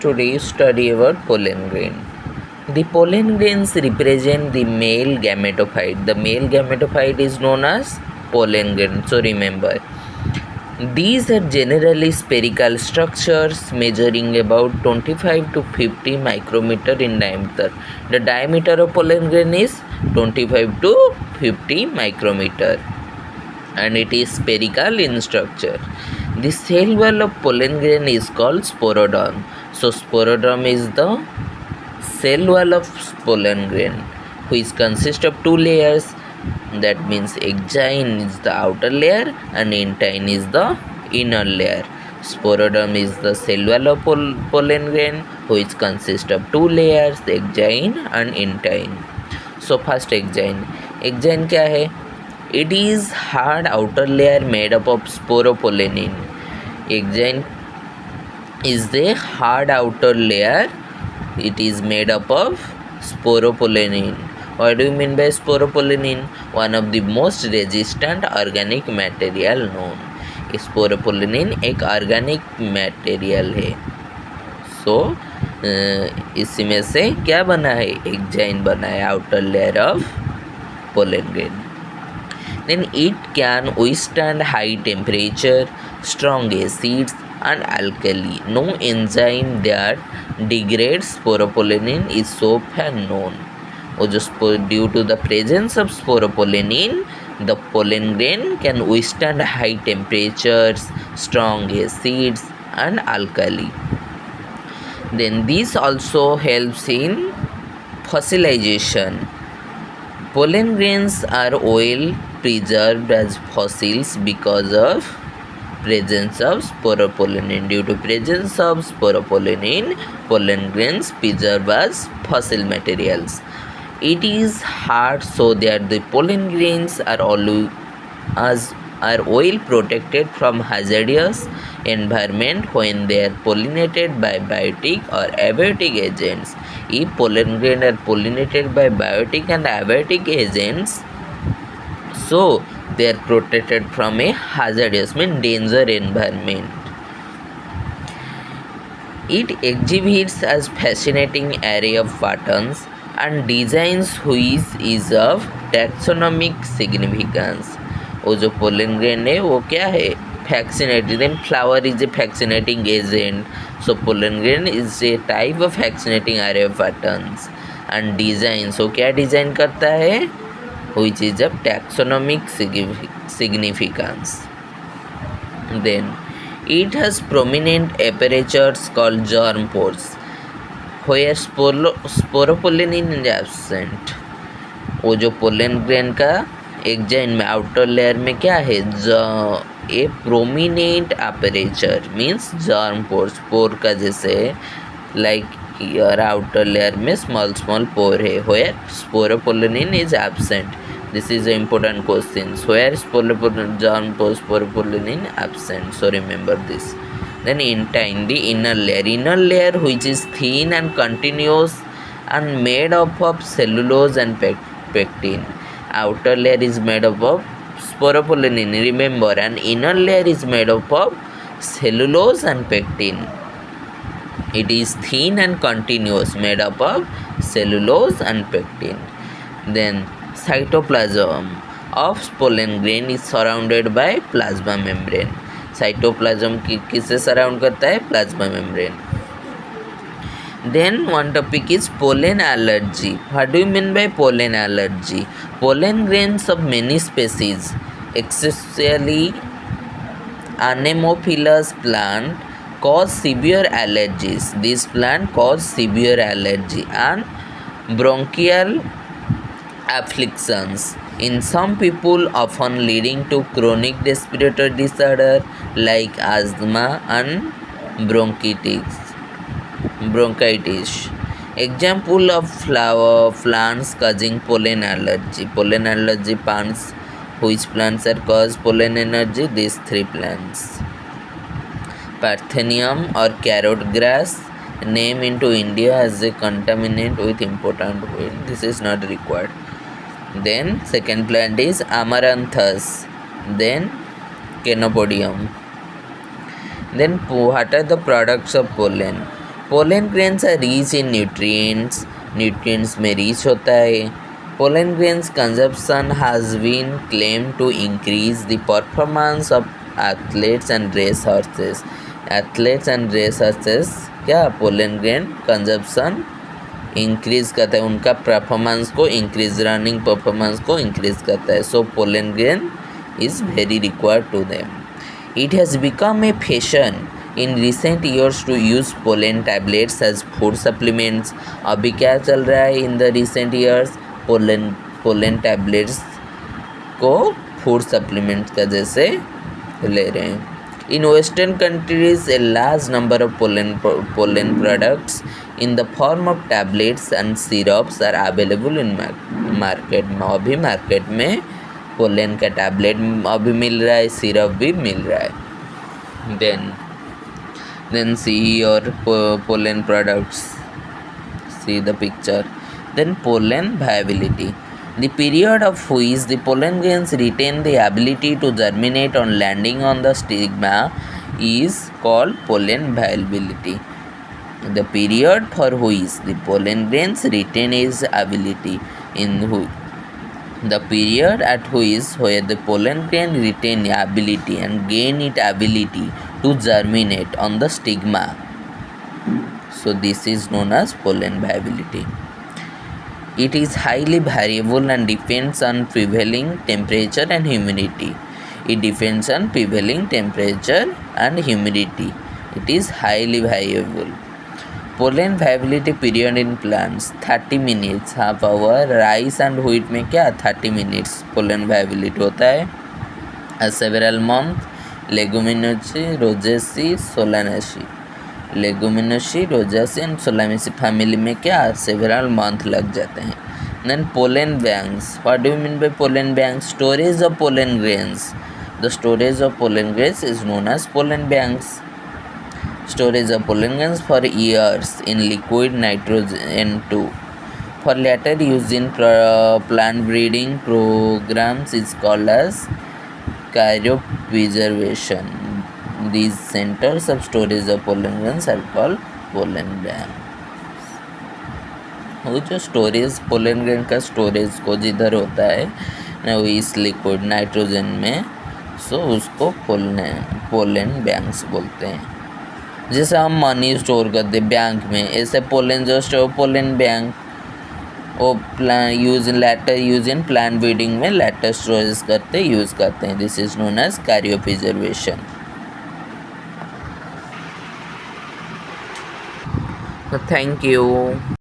Today study about pollen grain. The pollen grains represent the male gametophyte. The male gametophyte is known as pollen grain. So remember, these are generally spherical structures measuring about 25 to 50 micrometer in diameter. The diameter of pollen grain is 25 to 50 micrometer and it is spherical in structure. The cell wall of pollen grain is called sporoderm. So sporoderm is the cell wall of pollen grain, which consists of two layers. That means exine is the outer layer and intine is the inner layer. Sporoderm is the cell wall of pollen grain, which consists of two layers, exine and intine. So first exine. Exine क्या है? It is hard outer layer made up of sporopollenin. Exine is the hard outer layer. It is made up of sporopollenin. What do you mean by sporopollenin? One of the most resistant organic material known. Sporopollenin एक organic material है. सो इसमें से क्या बना है? Exine बना है, outer layer of pollen grain. Then it can withstand high temperature, strong acids and alkali. No enzyme that degrades sporopollenin is so far known. Due to the presence of sporopollenin, the pollen grain can withstand high temperatures, strong acids and alkali. Then this also helps in fossilization. Pollen grains are well preserved as fossils because of presence of sporopollenin. Due to presence of sporopollenin, pollen grains preserve as fossil materials. It is hard so that the pollen grains are well protected from hazardous environment when they are pollinated by biotic or abiotic agents. If pollen grain are pollinated by biotic and abiotic agents, so they are protected from a hazardous danger environment. It exhibits as fascinating array of patterns and designs which is of taxonomic significance. वो जो pollen grain है वो क्या है? Fascinating. Then flower is a fascinating agent. So pollen grain is a type of fascinating array of patterns and designs. so क्या design करता है? which is of taxonomic significance. Then it has prominent apertures called germ pores where sporopollenin is absent. वो जो pollen grain का exine में outer layer में क्या है? A prominent aperture means germ pores. Pore का जैसे लाइक हियर आउटर लेयर में स्मॉल पोर है. Where sporopollenin is absent. This is a important question. Where germ pore sporopollenin absent. So remember this. Then intine, the inner layer which is thin and continuous and made up of cellulose and pectin. Outer layer is made up of sporopollenin, remember, and inner layer is made up of cellulose and pectin. It is thin and continuous, made up of cellulose and pectin. Then cytoplasm of pollen grain is surrounded by plasma membrane. Cytoplasm किससे surround करता है? Plasma membrane. Then one topic is pollen allergy. What do you mean by pollen allergy? Pollen grains of many species, especially anemophilous plant, cause severe allergies. This plant cause severe allergy and bronchial afflictions in some people, often leading to chronic respiratory disorder like asthma and bronchitis. Example of flower plants causing pollen allergy. Pollen allergy plants. Which plants are cause pollen allergy? These three plants. Parthenium or carrot grass, name into India as a contaminant with important weight. This is not required. Then second plant is Amaranthus. Then Chenopodium. Then what are the products of pollen? Pollen grains are rich in nutrients, nutrients में rich होता है. Pollen grains consumption has been claim to increase the performance of athletes and race horses. Athletes and race horses क्या pollen grain consumption increase करता है, उनका performance को increase, running performance को increase करता है. So pollen grain is very required to them. It has become a fashion in recent years to use pollen tablets as food supplements. अभी क्या चल रहा है in the recent years? Pollen tablets को food supplements का जैसे ले रहे हैं. In Western countries, a large number of pollen products in the form of tablets and syrups are available in market. अभी मार्केट में पोलन का टैबलेट अभी मिल रहा है, सिरप भी मिल रहा है. Then see your pollen products. See the picture. Then pollen viability. The period of which the pollen grains retain the ability to germinate on landing on the stigma is called pollen viability. The period for which the pollen grains retain its ability the period at which where the pollen grain retain ability and gain its ability to germinate on the stigma. So this is known as pollen viability. It is highly variable and depends on prevailing temperature and humidity. It depends on prevailing temperature and humidity. It is highly variable. Pollen viability period in plants 30 minutes, half hour. Rice and wheat में क्या 30 minutes pollen viability होता है. Several months. Leguminosae, Rosaceae, Solanaceae. Leguminosae, Rosaceae and Solanaceae family में क्या several month लग जाते हैं. Then pollen banks. What do you mean by pollen banks? Storage of pollen grains. The storage of pollen grains is known as pollen banks. Storage of pollen grains for years in liquid nitrogen 2 for later use in plant breeding programs is called as cryopreservation. These centers of storage of pollen grains are called pollen banks. वो जो storage pollen grain का storage को जिधर होता है ना, वो इस लिक्विड नाइट्रोजन में, सो उसको पोलन बैंक्स बोलते हैं. जैसे हम मनी स्टोर करते बैंक में, ऐसे पोलन जो स्टोर पोलन बैंक वो यूज इन प्लांट ब्रीडिंग में लेटर स्टोरेज करते यूज़ करते हैं. This is known as cryopreservation. Thank you.